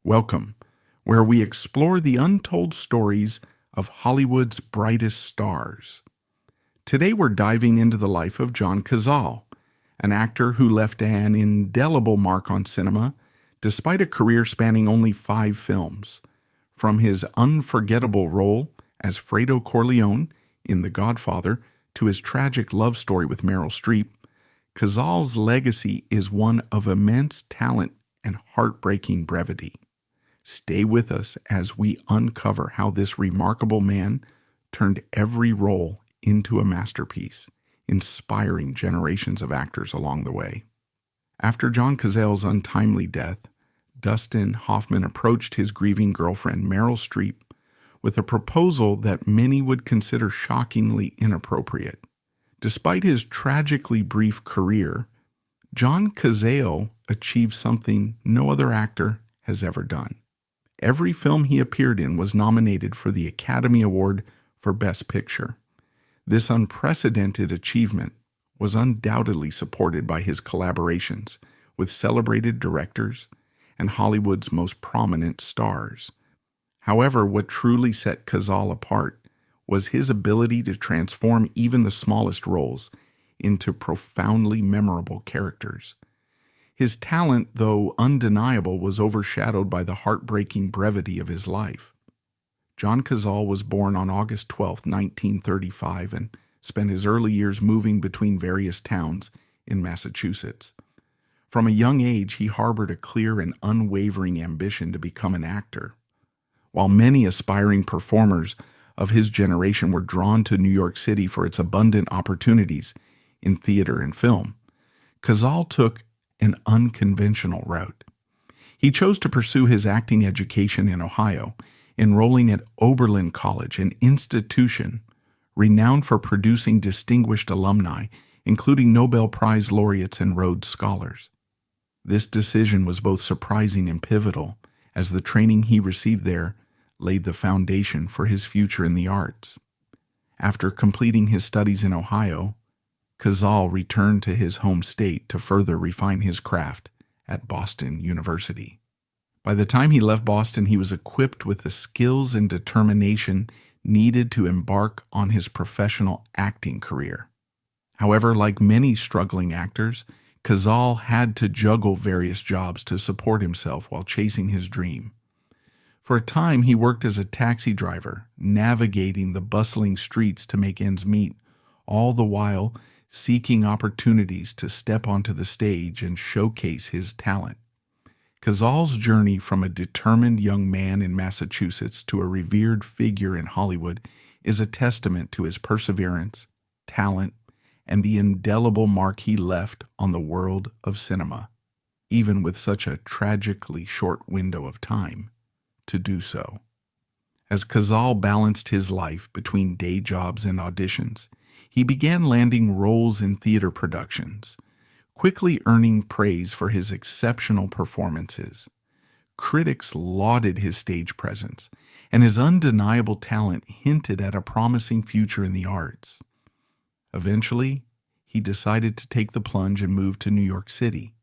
Welcome, where we explore the untold stories of Hollywood's brightest stars. Today we're diving into the life of John Cazale, an actor who left an indelible mark on cinema despite a career spanning only 5 films. From his unforgettable role as Fredo Corleone in The Godfather to his tragic love story with Meryl Streep, Cazale's legacy is one of immense talent and heartbreaking brevity. Stay with us as we uncover how this remarkable man turned every role into a masterpiece, inspiring generations of actors along the way. After John Cazale's untimely death, Dustin Hoffman approached his grieving girlfriend Meryl Streep with a proposal that many would consider shockingly inappropriate. Despite his tragically brief career, John Cazale achieved something no other actor has ever done. Every film he appeared in was nominated for the Academy Award for Best Picture. This unprecedented achievement was undoubtedly supported by his collaborations with celebrated directors and Hollywood's most prominent stars. However, what truly set Cazale apart was his ability to transform even the smallest roles into profoundly memorable characters. His talent, though undeniable, was overshadowed by the heartbreaking brevity of his life. John Cazale was born on August 12, 1935, and spent his early years moving between various towns in Massachusetts. From a young age, he harbored a clear and unwavering ambition to become an actor. While many aspiring performers of his generation were drawn to New York City for its abundant opportunities in theater and film, Cazale took an unconventional route. He chose to pursue his acting education in Ohio, enrolling at Oberlin College, an institution renowned for producing distinguished alumni, including Nobel Prize laureates and Rhodes Scholars. This decision was both surprising and pivotal, as the training he received there laid the foundation for his future in the arts. After completing his studies in Ohio, Cazale returned to his home state to further refine his craft at Boston University. By the time he left Boston, he was equipped with the skills and determination needed to embark on his professional acting career. However, like many struggling actors, Cazale had to juggle various jobs to support himself while chasing his dream. For a time, he worked as a taxi driver, navigating the bustling streets to make ends meet, all the while seeking opportunities to step onto the stage and showcase his talent. Cazale's journey from a determined young man in Massachusetts to a revered figure in Hollywood is a testament to his perseverance, talent, and the indelible mark he left on the world of cinema, even with such a tragically short window of time to do so. As Cazale balanced his life between day jobs and auditions, he began landing roles in theater productions, quickly earning praise for his exceptional performances. Critics lauded his stage presence, and his undeniable talent hinted at a promising future in the arts. Eventually, he decided to take the plunge and move to New York City,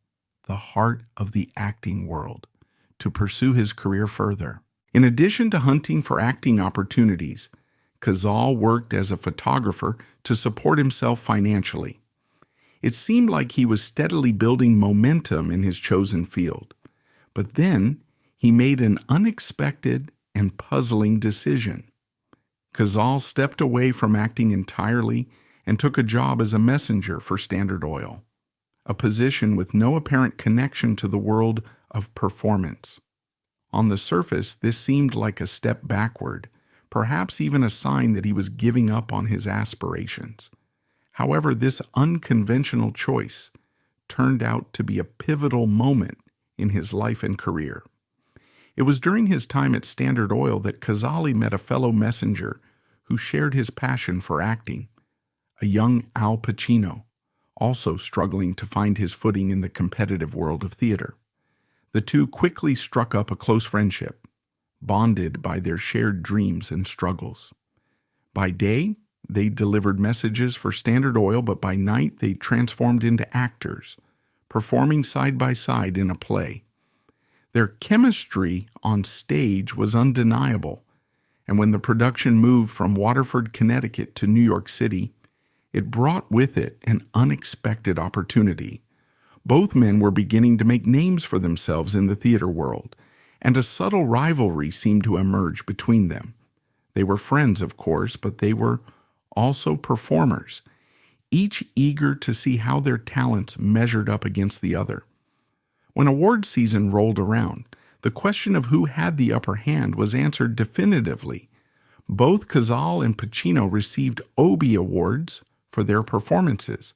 the heart of the acting world, to pursue his career further. In addition to hunting for acting opportunities, Cazale worked as a photographer to support himself financially. It seemed like he was steadily building momentum in his chosen field. But then he made an unexpected and puzzling decision. Cazale stepped away from acting entirely and took a job as a messenger for Standard Oil, a position with no apparent connection to the world of performance. On the surface, this seemed like a step backward, perhaps even a sign that he was giving up on his aspirations. However, this unconventional choice turned out to be a pivotal moment in his life and career. It was during his time at Standard Oil that Cazale met a fellow messenger who shared his passion for acting, a young Al Pacino, also struggling to find his footing in the competitive world of theater. The two quickly struck up a close friendship, bonded by their shared dreams and struggles. By day, they delivered messages for Standard Oil, but by night they transformed into actors, performing side by side in a play. Their chemistry on stage was undeniable, and when the production moved from Waterford, Connecticut to New York City, it brought with it an unexpected opportunity. Both men were beginning to make names for themselves in the theater world, and a subtle rivalry seemed to emerge between them. They were friends, of course, but they were also performers, each eager to see how their talents measured up against the other. When award season rolled around, the question of who had the upper hand was answered definitively. Both Cazale and Pacino received Obie Awards for their performances.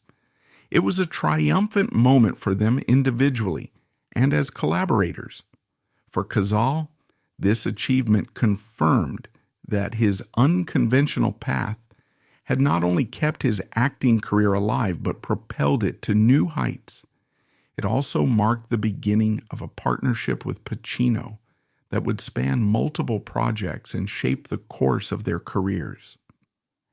It was a triumphant moment for them individually and as collaborators. For Cazale, this achievement confirmed that his unconventional path had not only kept his acting career alive but propelled it to new heights. It also marked the beginning of a partnership with Pacino that would span multiple projects and shape the course of their careers.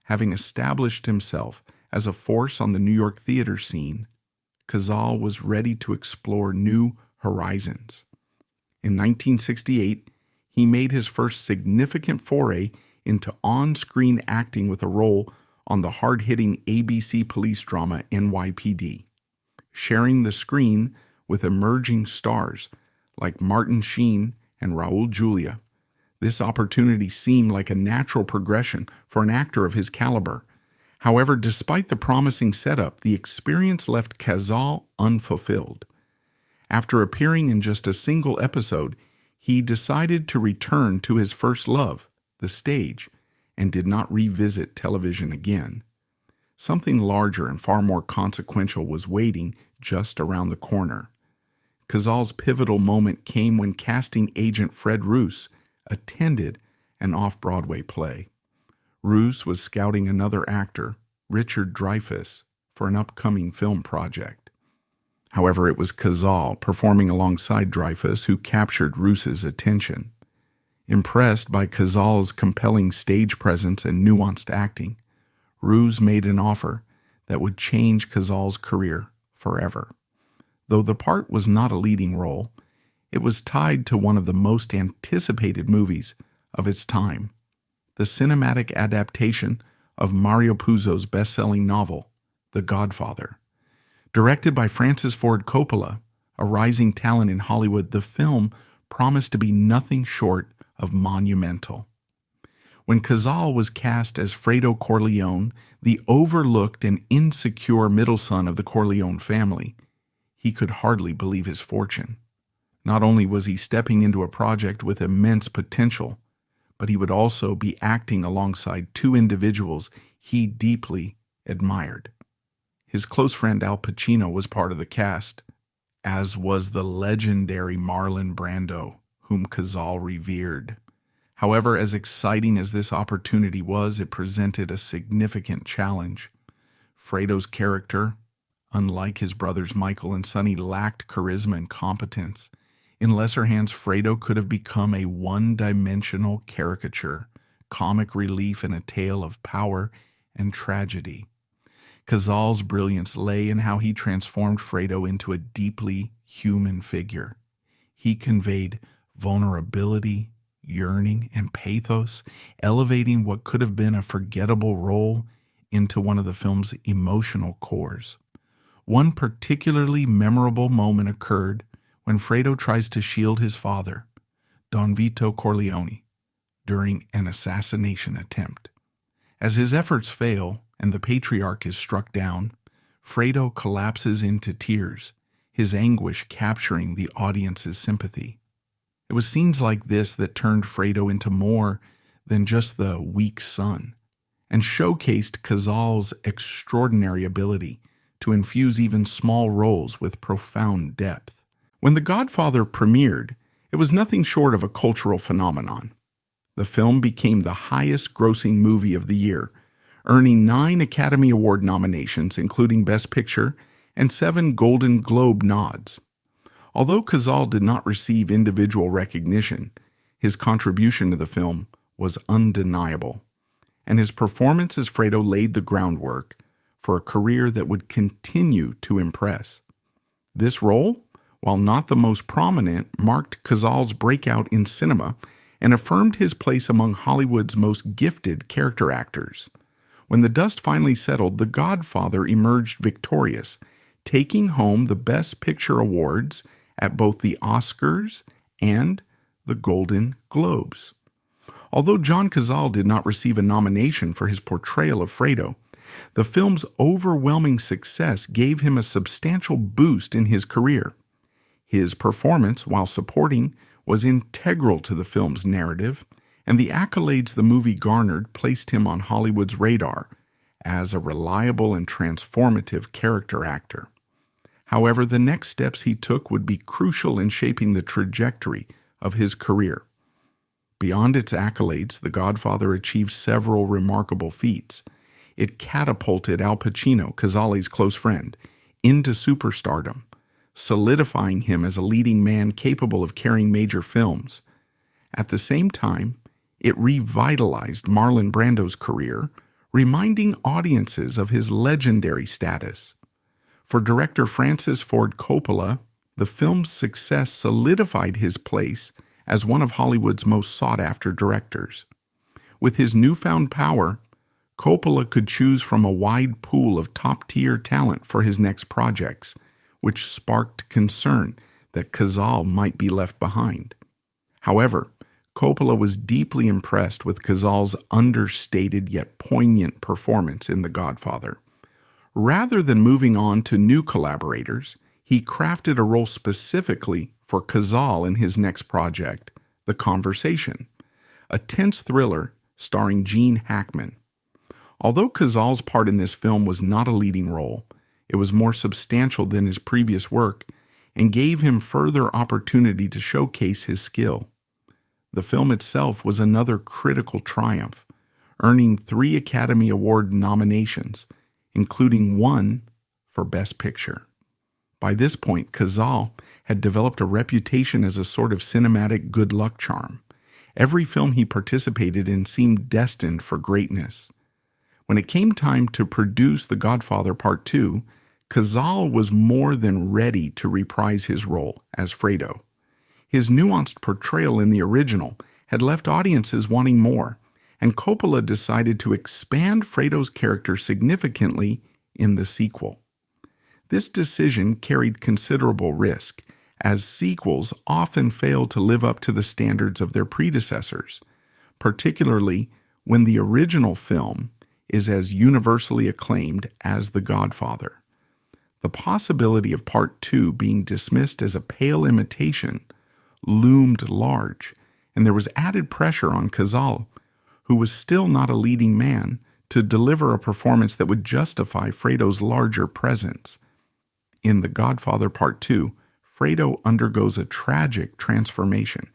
Having established himself as a force on the New York theater scene, Cazale was ready to explore new horizons. In 1968, he made his first significant foray into on-screen acting with a role on the hard-hitting ABC police drama NYPD, sharing the screen with emerging stars like Martin Sheen and Raul Julia. This opportunity seemed like a natural progression for an actor of his caliber. However, despite the promising setup, the experience left Cazale unfulfilled. After appearing in just a single episode, he decided to return to his first love, the stage, and did not revisit television again. Something larger and far more consequential was waiting just around the corner. Cazale's pivotal moment came when casting agent Fred Roos attended an off-Broadway play. Roos was scouting another actor, Richard Dreyfuss, for an upcoming film project. However, it was Cazale, performing alongside Dreyfuss, who captured Roos's attention. Impressed by Cazale's compelling stage presence and nuanced acting, Roos made an offer that would change Cazale's career forever. Though the part was not a leading role, it was tied to one of the most anticipated movies of its time, the cinematic adaptation of Mario Puzo's best-selling novel, The Godfather. Directed by Francis Ford Coppola, a rising talent in Hollywood, the film promised to be nothing short of monumental. When Cazale was cast as Fredo Corleone, the overlooked and insecure middle son of the Corleone family, he could hardly believe his fortune. Not only was he stepping into a project with immense potential, but he would also be acting alongside two individuals he deeply admired. His close friend Al Pacino was part of the cast, as was the legendary Marlon Brando, whom Cazale revered. However, as exciting as this opportunity was, it presented a significant challenge. Fredo's character, unlike his brothers Michael and Sonny, lacked charisma and competence. In lesser hands, Fredo could have become a one-dimensional caricature, comic relief in a tale of power and tragedy. Cazale's brilliance lay in how he transformed Fredo into a deeply human figure. He conveyed vulnerability, yearning, and pathos, elevating what could have been a forgettable role into one of the film's emotional cores. One particularly memorable moment occurred when Fredo tries to shield his father, Don Vito Corleone, during an assassination attempt. As his efforts fail and the patriarch is struck down, Fredo collapses into tears, his anguish capturing the audience's sympathy. It was scenes like this that turned Fredo into more than just the weak son, and showcased Cazale's extraordinary ability to infuse even small roles with profound depth. When The Godfather premiered, it was nothing short of a cultural phenomenon. The film became the highest-grossing movie of the year, earning 9 Academy Award nominations, including Best Picture, and 7 Golden Globe nods. Although Cazale did not receive individual recognition, his contribution to the film was undeniable, and his performance as Fredo laid the groundwork for a career that would continue to impress. This role while not the most prominent, marked Cazale's breakout in cinema and affirmed his place among Hollywood's most gifted character actors. When the dust finally settled, The Godfather emerged victorious, taking home the Best Picture awards at both the Oscars and the Golden Globes. Although John Cazale did not receive a nomination for his portrayal of Fredo, the film's overwhelming success gave him a substantial boost in his career. His performance, while supporting, was integral to the film's narrative, and the accolades the movie garnered placed him on Hollywood's radar as a reliable and transformative character actor. However, the next steps he took would be crucial in shaping the trajectory of his career. Beyond its accolades, The Godfather achieved several remarkable feats. It catapulted Al Pacino, Cazale's close friend, into superstardom, solidifying him as a leading man capable of carrying major films. At the same time, it revitalized Marlon Brando's career, reminding audiences of his legendary status. For director Francis Ford Coppola, the film's success solidified his place as one of Hollywood's most sought-after directors. With his newfound power, Coppola could choose from a wide pool of top-tier talent for his next projects, which sparked concern that Cazale might be left behind. However, Coppola was deeply impressed with Cazale's understated yet poignant performance in The Godfather. Rather than moving on to new collaborators, he crafted a role specifically for Cazale in his next project, The Conversation, a tense thriller starring Gene Hackman. Although Cazale's part in this film was not a leading role, it was more substantial than his previous work and gave him further opportunity to showcase his skill. The film itself was another critical triumph, earning 3 Academy Award nominations, including 1 for Best Picture. By this point, Cazale had developed a reputation as a sort of cinematic good luck charm. Every film he participated in seemed destined for greatness. When it came time to produce The Godfather Part II, Cazale was more than ready to reprise his role as Fredo. His nuanced portrayal in the original had left audiences wanting more, and Coppola decided to expand Fredo's character significantly in the sequel. This decision carried considerable risk, as sequels often fail to live up to the standards of their predecessors, particularly when the original film is as universally acclaimed as The Godfather. The possibility of Part 2 being dismissed as a pale imitation loomed large, and there was added pressure on Cazale, who was still not a leading man, to deliver a performance that would justify Fredo's larger presence. In The Godfather Part II, Fredo undergoes a tragic transformation,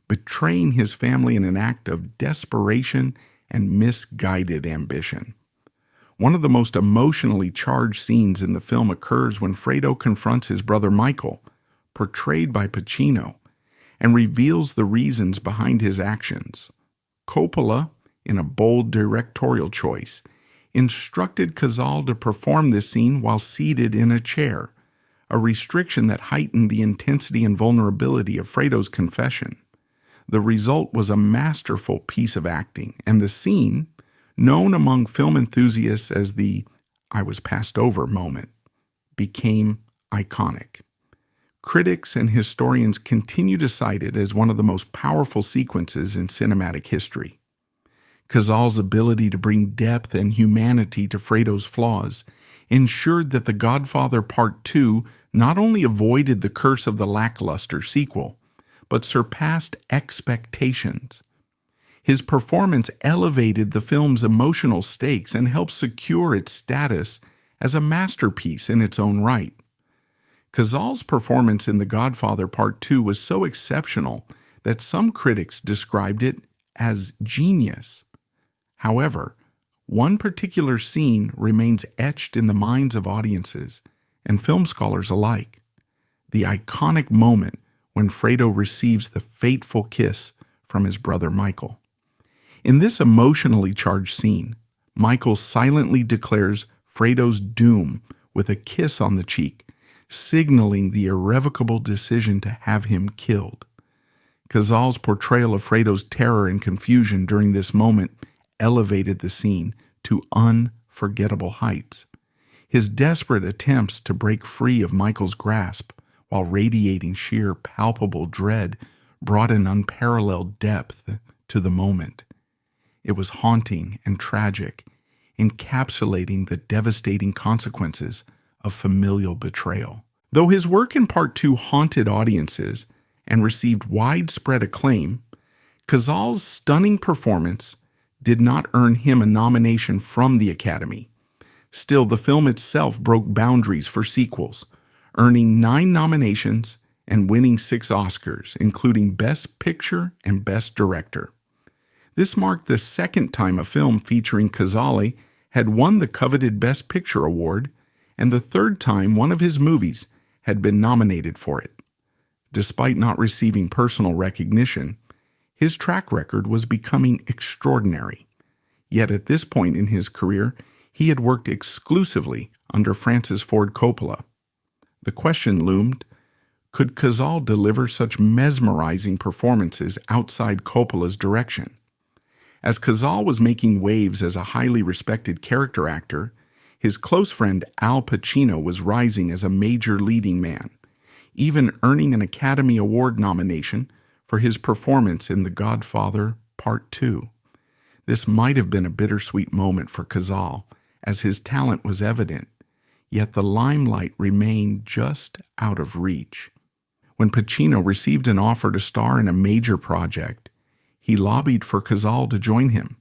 betraying his family in an act of desperation and misguided ambition. One of the most emotionally charged scenes in the film occurs when Fredo confronts his brother Michael, portrayed by Pacino, and reveals the reasons behind his actions. Coppola, in a bold directorial choice, instructed Cazale to perform this scene while seated in a chair, a restriction that heightened the intensity and vulnerability of Fredo's confession. The result was a masterful piece of acting, and the scene, known among film enthusiasts as the "I was passed over" moment, became iconic. Critics and historians continue to cite it as one of the most powerful sequences in cinematic history. Cazale's ability to bring depth and humanity to Fredo's flaws ensured that The Godfather Part II not only avoided the curse of the lackluster sequel, but surpassed expectations. His performance elevated the film's emotional stakes and helped secure its status as a masterpiece in its own right. Cazale's performance in The Godfather Part II was so exceptional that some critics described it as genius. However, one particular scene remains etched in the minds of audiences and film scholars alike: the iconic moment when Fredo receives the fateful kiss from his brother Michael. In this emotionally charged scene, Michael silently declares Fredo's doom with a kiss on the cheek, signaling the irrevocable decision to have him killed. Cazale's portrayal of Fredo's terror and confusion during this moment elevated the scene to unforgettable heights. His desperate attempts to break free of Michael's grasp while radiating sheer palpable dread brought an unparalleled depth to the moment. It was haunting and tragic, encapsulating the devastating consequences of familial betrayal. Though his work in Part II haunted audiences and received widespread acclaim, Cazale's stunning performance did not earn him a nomination from the Academy. Still, the film itself broke boundaries for sequels, earning 9 nominations and winning 6 Oscars, including Best Picture and Best Director. This marked the second time a film featuring Cazale had won the coveted Best Picture award, and the third time one of his movies had been nominated for it. Despite not receiving personal recognition, his track record was becoming extraordinary. Yet at this point in his career, he had worked exclusively under Francis Ford Coppola. The question loomed, could Cazale deliver such mesmerizing performances outside Coppola's direction? As Cazale was making waves as a highly respected character actor, his close friend Al Pacino was rising as a major leading man, even earning an Academy Award nomination for his performance in The Godfather Part II. This might have been a bittersweet moment for Cazale, as his talent was evident, yet the limelight remained just out of reach. When Pacino received an offer to star in a major project, he lobbied for Cazale to join him.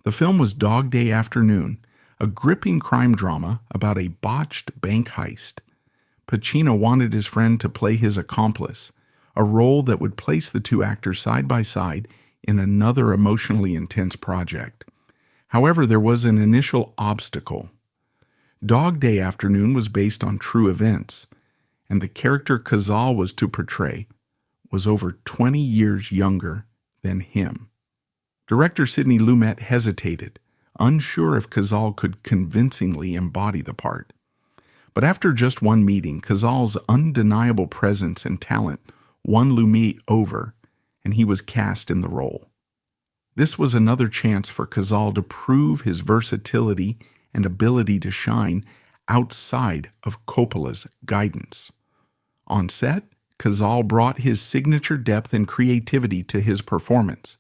The film was Dog Day Afternoon, a gripping crime drama about a botched bank heist. Pacino wanted his friend to play his accomplice, a role that would place the two actors side by side in another emotionally intense project. However, there was an initial obstacle. Dog Day Afternoon was based on true events, and the character Cazale was to portray was over 20 years younger than him. Director Sidney Lumet hesitated, unsure if Cazale could convincingly embody the part. But after just one meeting, Cazale's undeniable presence and talent won Lumet over, and he was cast in the role. This was another chance for Cazale to prove his versatility and ability to shine outside of Coppola's guidance. On set, Cazale brought his signature depth and creativity to his performance.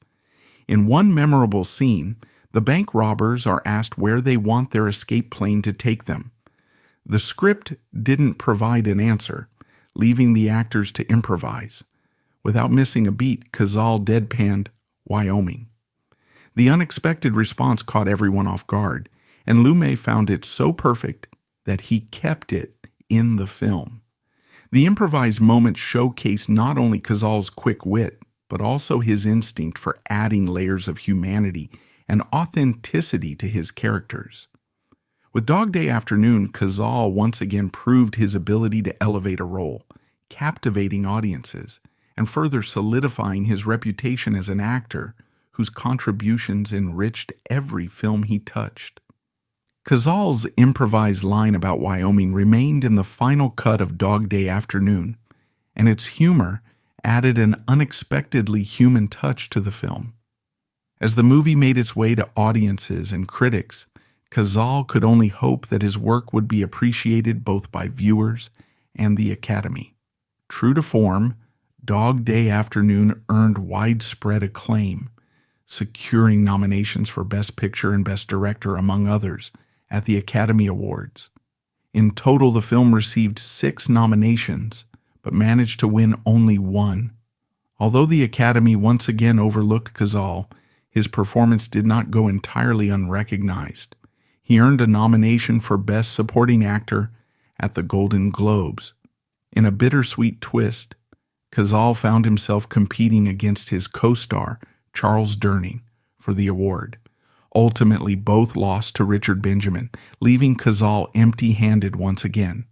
In one memorable scene, the bank robbers are asked where they want their escape plane to take them. The script didn't provide an answer, leaving the actors to improvise. Without missing a beat, Cazale deadpanned, "Wyoming." The unexpected response caught everyone off guard, and Lumet found it so perfect that he kept it in the film. The improvised moments showcase not only Cazale's quick wit, but also his instinct for adding layers of humanity and authenticity to his characters. With Dog Day Afternoon, Cazale once again proved his ability to elevate a role, captivating audiences, and further solidifying his reputation as an actor whose contributions enriched every film he touched. Cazale's improvised line about Wyoming remained in the final cut of Dog Day Afternoon, and its humor added an unexpectedly human touch to the film. As the movie made its way to audiences and critics, Cazale could only hope that his work would be appreciated both by viewers and the Academy. True to form, Dog Day Afternoon earned widespread acclaim, securing nominations for Best Picture and Best Director, among others, at the Academy Awards. In total, the film received 6 nominations, but managed to win only 1. Although the Academy once again overlooked Cazale, his performance did not go entirely unrecognized. He earned a nomination for Best Supporting Actor at the Golden Globes. In a bittersweet twist, Cazale found himself competing against his co-star, Charles Durning, for the award. Ultimately, both lost to Richard Benjamin, leaving Cazale empty-handed once again.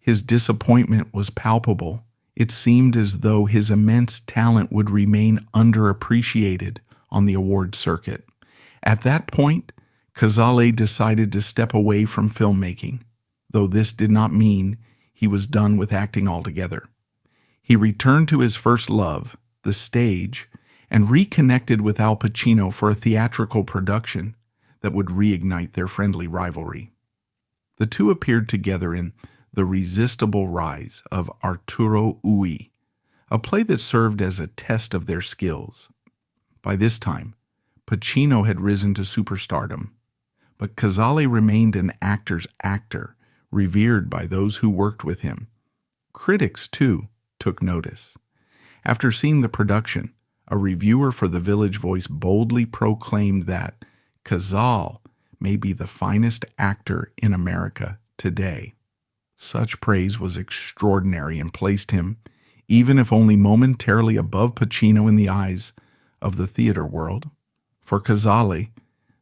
His disappointment was palpable. It seemed as though his immense talent would remain underappreciated on the award circuit. At that point, Cazale decided to step away from filmmaking, though this did not mean he was done with acting altogether. He returned to his first love, the stage, and reconnected with Al Pacino for a theatrical production that would reignite their friendly rivalry. The two appeared together in The Resistible Rise of Arturo Ui, a play that served as a test of their skills. By this time, Pacino had risen to superstardom, but Cazale remained an actor's actor, revered by those who worked with him. Critics, too, took notice. After seeing the production, a reviewer for The Village Voice boldly proclaimed that Cazale may be the finest actor in America today. Such praise was extraordinary and placed him, even if only momentarily, above Pacino in the eyes of the theater world. For Cazale,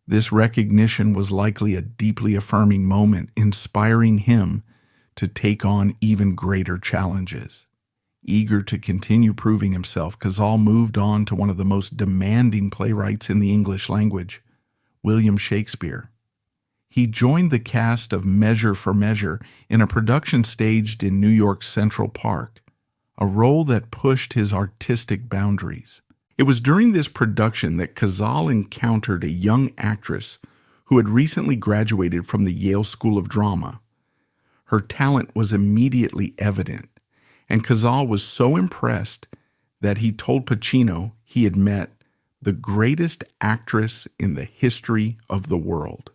this recognition was likely a deeply affirming moment, inspiring him to take on even greater challenges. Eager to continue proving himself, Cazale moved on to one of the most demanding playwrights in the English language, William Shakespeare. He joined the cast of Measure for Measure in a production staged in New York's Central Park, a role that pushed his artistic boundaries. It was during this production that Cazale encountered a young actress who had recently graduated from the Yale School of Drama. Her talent was immediately evident, and Cazale was so impressed that he told Pacino he had met the greatest actress in the history of the world.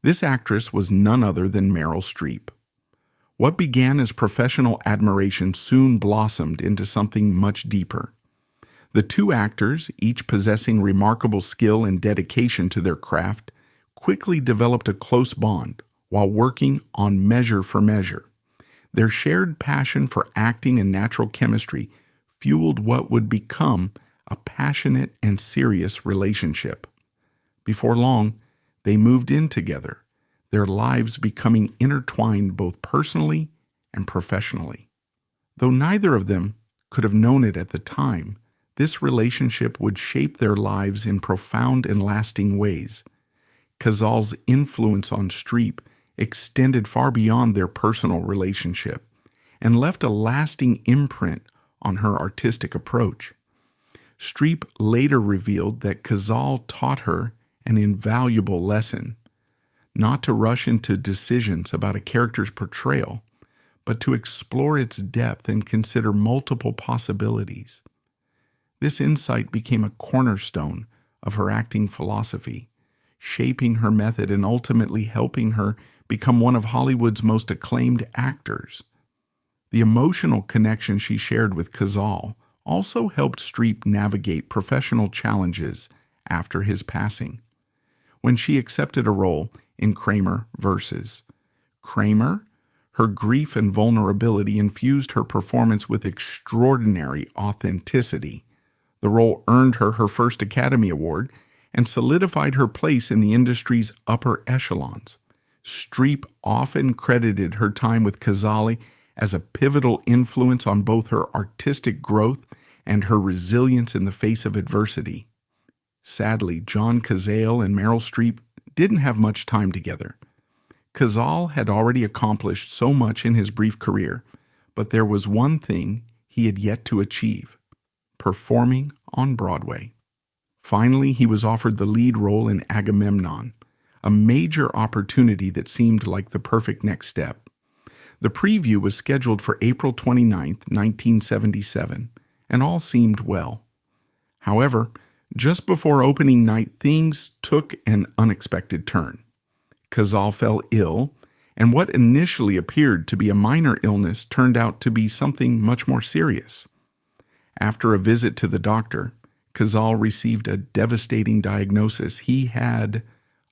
This actress was none other than Meryl Streep. What began as professional admiration soon blossomed into something much deeper. The two actors, each possessing remarkable skill and dedication to their craft, quickly developed a close bond while working on Measure for Measure. Their shared passion for acting and natural chemistry fueled what would become a passionate and serious relationship. Before long, they moved in together, their lives becoming intertwined both personally and professionally. Though neither of them could have known it at the time, this relationship would shape their lives in profound and lasting ways. Cazale's influence on Streep extended far beyond their personal relationship and left a lasting imprint on her artistic approach. Streep later revealed that Cazale taught her an invaluable lesson: not to rush into decisions about a character's portrayal, but to explore its depth and consider multiple possibilities. This insight became a cornerstone of her acting philosophy, shaping her method and ultimately helping her become one of Hollywood's most acclaimed actors. The emotional connection she shared with Cazale also helped Streep navigate professional challenges after his passing. When she accepted a role in Kramer vs. Kramer, her grief and vulnerability infused her performance with extraordinary authenticity. The role earned her her first Academy Award and solidified her place in the industry's upper echelons. Streep often credited her time with Cazale as a pivotal influence on both her artistic growth and her resilience in the face of adversity. Sadly, John Cazale and Meryl Streep didn't have much time together. Cazale had already accomplished so much in his brief career, but there was one thing he had yet to achieve: performing on Broadway. Finally, he was offered the lead role in Agamemnon, a major opportunity that seemed like the perfect next step. The preview was scheduled for April 29, 1977, and all seemed well. However, just before opening night, things took an unexpected turn. Cazale fell ill, and what initially appeared to be a minor illness turned out to be something much more serious. After a visit to the doctor, Cazale received a devastating diagnosis. He had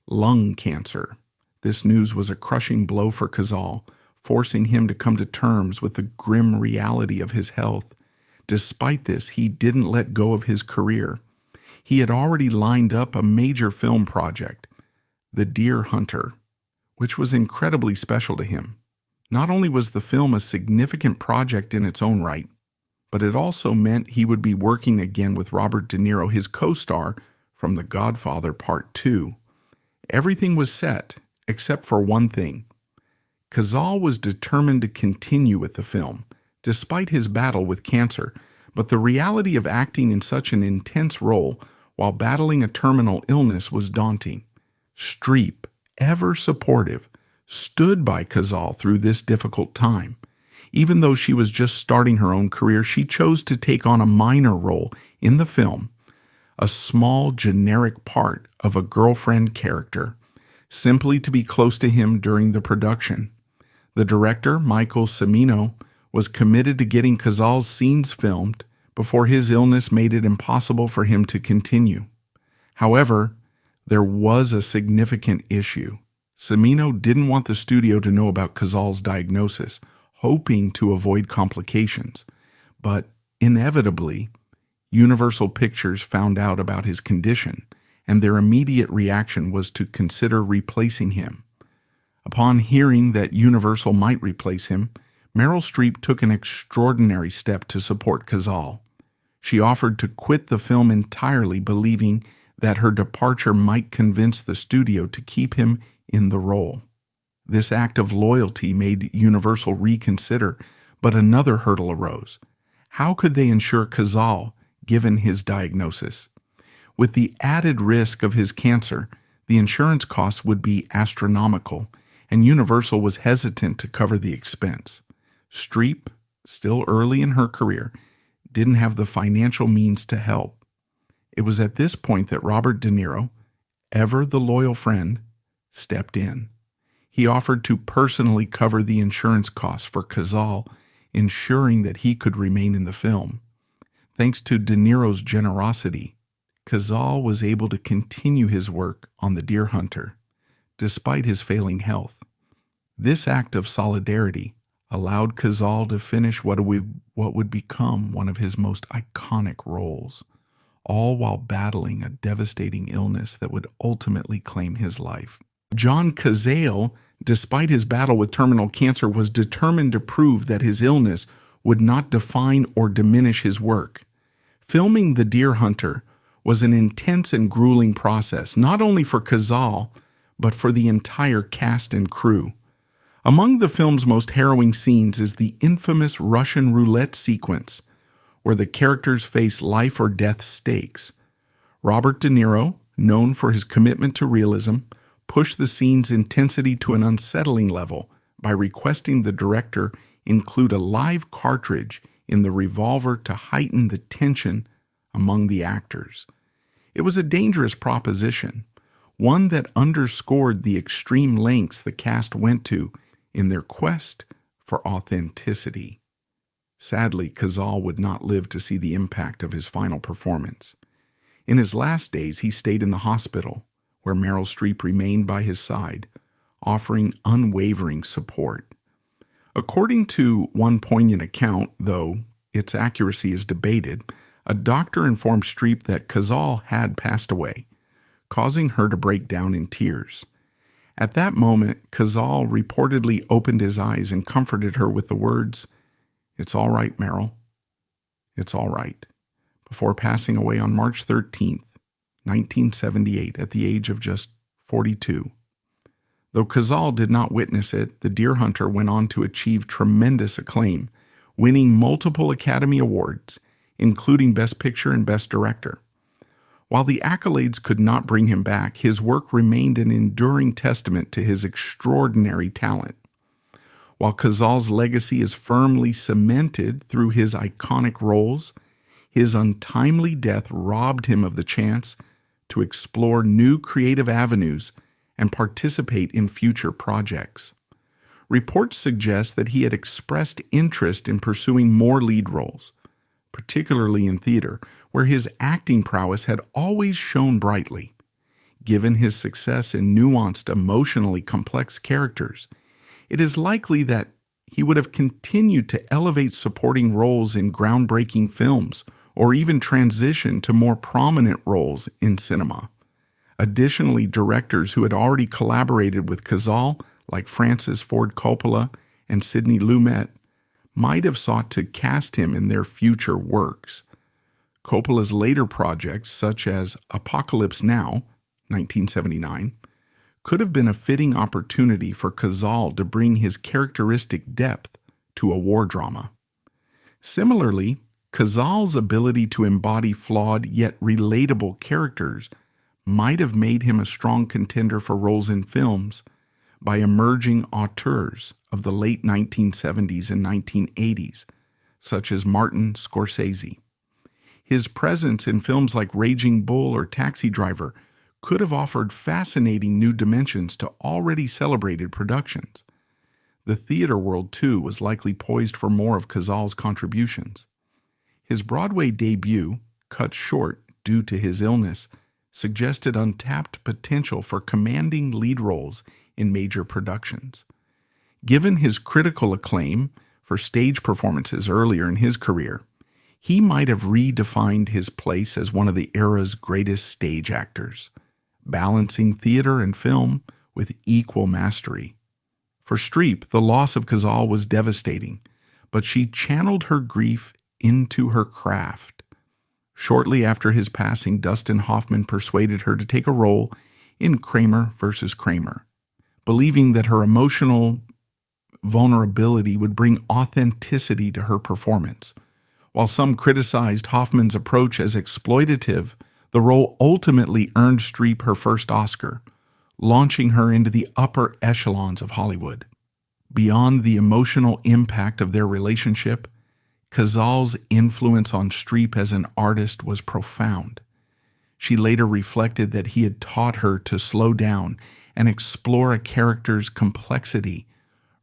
lung cancer. This news was a crushing blow for Cazale, forcing him to come to terms with the grim reality of his health. Despite this, he didn't let go of his career. He had already lined up a major film project, The Deer Hunter, which was incredibly special to him. Not only was the film a significant project in its own right, but it also meant he would be working again with Robert De Niro, his co-star from The Godfather Part II. Everything was set, except for one thing. Cazale was determined to continue with the film, despite his battle with cancer, but the reality of acting in such an intense role while battling a terminal illness was daunting. Streep, ever supportive, stood by Cazale through this difficult time. Even though she was just starting her own career, she chose to take on a minor role in the film, a small generic part of a girlfriend character, simply to be close to him during the production. The director, Michael Cimino, was committed to getting Cazale's scenes filmed before his illness made it impossible for him to continue. However, there was a significant issue. Cimino didn't want the studio to know about Cazale's diagnosis, hoping to avoid complications. But inevitably, Universal Pictures found out about his condition, and their immediate reaction was to consider replacing him. Upon hearing that Universal might replace him, Meryl Streep took an extraordinary step to support Cazale. She offered to quit the film entirely, believing that her departure might convince the studio to keep him in the role. This act of loyalty made Universal reconsider, but another hurdle arose. How could they ensure Cazale, given his diagnosis? With the added risk of his cancer, the insurance costs would be astronomical, and Universal was hesitant to cover the expense. Streep, still early in her career, didn't have the financial means to help. It was at this point that Robert De Niro, ever the loyal friend, stepped in. He offered to personally cover the insurance costs for Cazale, ensuring that he could remain in the film. Thanks to De Niro's generosity, Cazale was able to continue his work on The Deer Hunter, despite his failing health. This act of solidarity allowed Cazale to finish what would become one of his most iconic roles, all while battling a devastating illness that would ultimately claim his life. John Cazale, despite his battle with terminal cancer, was determined to prove that his illness would not define or diminish his work. Filming The Deer Hunter was an intense and grueling process, not only for Cazale, but for the entire cast and crew. Among the film's most harrowing scenes is the infamous Russian roulette sequence, where the characters face life or death stakes. Robert De Niro, known for his commitment to realism, pushed the scene's intensity to an unsettling level by requesting the director include a live cartridge in the revolver to heighten the tension among the actors. It was a dangerous proposition, one that underscored the extreme lengths the cast went to in their quest for authenticity. Sadly, Cazale would not live to see the impact of his final performance. In his last days, he stayed in the hospital, where Meryl Streep remained by his side, offering unwavering support. According to one poignant account, though its accuracy is debated, a doctor informed Streep that Cazale had passed away, causing her to break down in tears. At that moment, Cazale reportedly opened his eyes and comforted her with the words, "It's all right, Meryl. It's all right," before passing away on March 13th, 1978, at the age of just 42. Though Cazale did not witness it, The Deer Hunter went on to achieve tremendous acclaim, winning multiple Academy Awards, including Best Picture and Best Director. While the accolades could not bring him back, his work remained an enduring testament to his extraordinary talent. While Cazale's legacy is firmly cemented through his iconic roles, his untimely death robbed him of the chance to explore new creative avenues and participate in future projects. Reports suggest that he had expressed interest in pursuing more lead roles, particularly in theater, where his acting prowess had always shone brightly. Given his success in nuanced, emotionally complex characters, it is likely that he would have continued to elevate supporting roles in groundbreaking films or even transition to more prominent roles in cinema. Additionally, directors who had already collaborated with Cazale, like Francis Ford Coppola and Sidney Lumet, might have sought to cast him in their future works. Coppola's later projects, such as Apocalypse Now, 1979, could have been a fitting opportunity for Cazale to bring his characteristic depth to a war drama. Similarly, Cazale's ability to embody flawed yet relatable characters might have made him a strong contender for roles in films by emerging auteurs of the late 1970s and 1980s, such as Martin Scorsese. His presence in films like Raging Bull or Taxi Driver could have offered fascinating new dimensions to already celebrated productions. The theater world, too, was likely poised for more of Cazale's contributions. His Broadway debut, cut short due to his illness, suggested untapped potential for commanding lead roles in major productions. Given his critical acclaim for stage performances earlier in his career, he might have redefined his place as one of the era's greatest stage actors, balancing theater and film with equal mastery. For Streep, the loss of Cazale was devastating, but she channeled her grief into her craft. Shortly after his passing, Dustin Hoffman persuaded her to take a role in Kramer vs. Kramer, believing that her emotional vulnerability would bring authenticity to her performance. While some criticized Hoffman's approach as exploitative, the role ultimately earned Streep her first Oscar, launching her into the upper echelons of Hollywood. Beyond the emotional impact of their relationship, Cazale's influence on Streep as an artist was profound. She later reflected that he had taught her to slow down and explore a character's complexity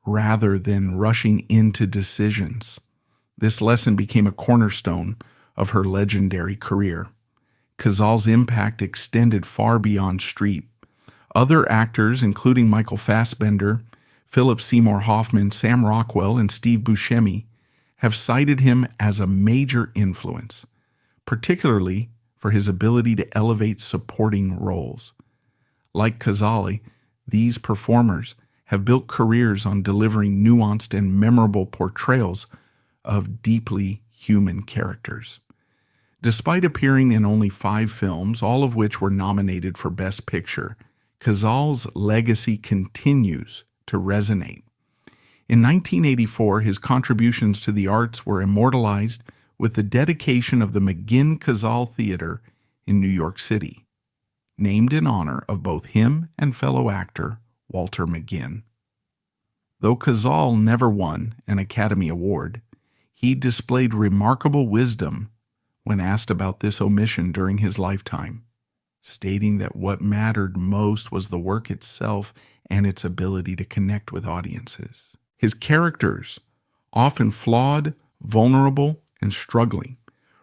rather than rushing into decisions. This lesson became a cornerstone of her legendary career. Cazale's impact extended far beyond Streep. Other actors, including Michael Fassbender, Philip Seymour Hoffman, Sam Rockwell, and Steve Buscemi, have cited him as a major influence, particularly for his ability to elevate supporting roles. Like Cazale, these performers have built careers on delivering nuanced and memorable portrayals of deeply human characters. Despite appearing in only 5 films, all of which were nominated for Best Picture, Cazale's legacy continues to resonate. In 1984, his contributions to the arts were immortalized with the dedication of the McGinn-Cazale Theater in New York City, named in honor of both him and fellow actor Walter McGinn. Though Cazale never won an Academy Award, he displayed remarkable wisdom when asked about this omission during his lifetime, stating that what mattered most was the work itself and its ability to connect with audiences. His characters, often flawed, vulnerable, and struggling,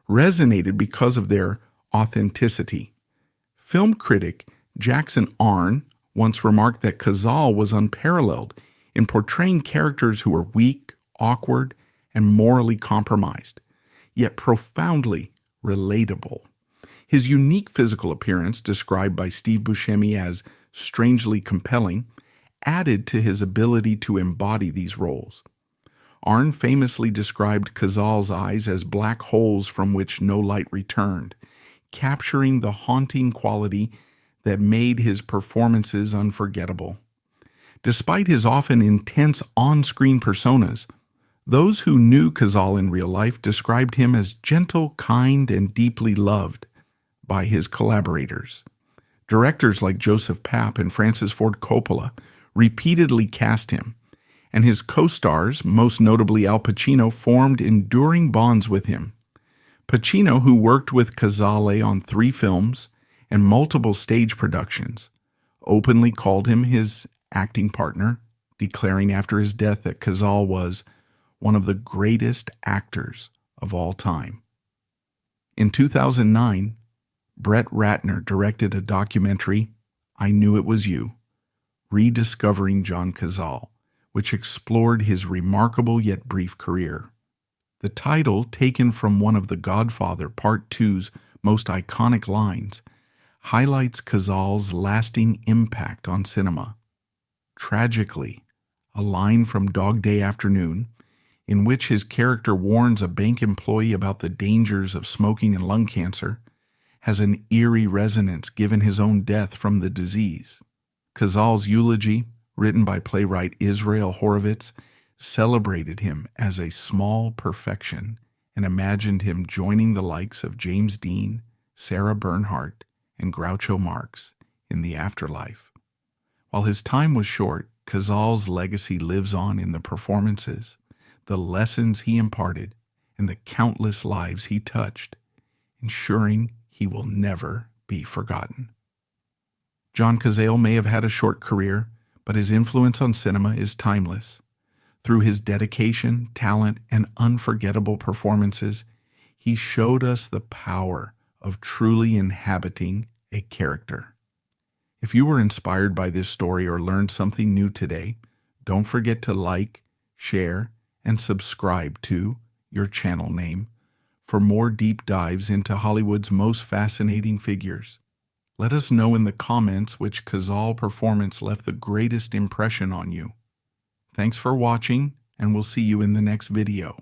resonated because of their authenticity. Film critic Jackson Arne once remarked that Cazale was unparalleled in portraying characters who were weak, awkward, and morally compromised, yet profoundly relatable. His unique physical appearance, described by Steve Buscemi as strangely compelling, added to his ability to embody these roles. Arne famously described Cazale's eyes as black holes from which no light returned, capturing the haunting quality that made his performances unforgettable. Despite his often intense on-screen personas, those who knew Cazale in real life described him as gentle, kind, and deeply loved by his collaborators. Directors like Joseph Papp and Francis Ford Coppola repeatedly cast him, and his co-stars, most notably Al Pacino, formed enduring bonds with him. Pacino, who worked with Cazale on 3 films and multiple stage productions, openly called him his acting partner, declaring after his death that Cazale was one of the greatest actors of all time. In 2009, Brett Ratner directed a documentary, I Knew It Was You, Rediscovering John Cazale, which explored his remarkable yet brief career. The title, taken from one of the Godfather Part II's most iconic lines, highlights Cazale's lasting impact on cinema. Tragically, a line from Dog Day Afternoon, in which his character warns a bank employee about the dangers of smoking and lung cancer, has an eerie resonance given his own death from the disease. Cazale's eulogy, written by playwright Israel Horovitz, celebrated him as a small perfection and imagined him joining the likes of James Dean, Sarah Bernhardt, and Groucho Marx in the afterlife. While his time was short, Cazale's legacy lives on in the performances, the lessons he imparted, and the countless lives he touched, ensuring he will never be forgotten. John Cazale may have had a short career, but his influence on cinema is timeless. Through his dedication, talent, and unforgettable performances, he showed us the power of truly inhabiting a character. If you were inspired by this story or learned something new today, don't forget to like, share, and subscribe to your channel name for more deep dives into Hollywood's most fascinating figures. Let us know in the comments which Cazale performance left the greatest impression on you. Thanks for watching, and we'll see you in the next video.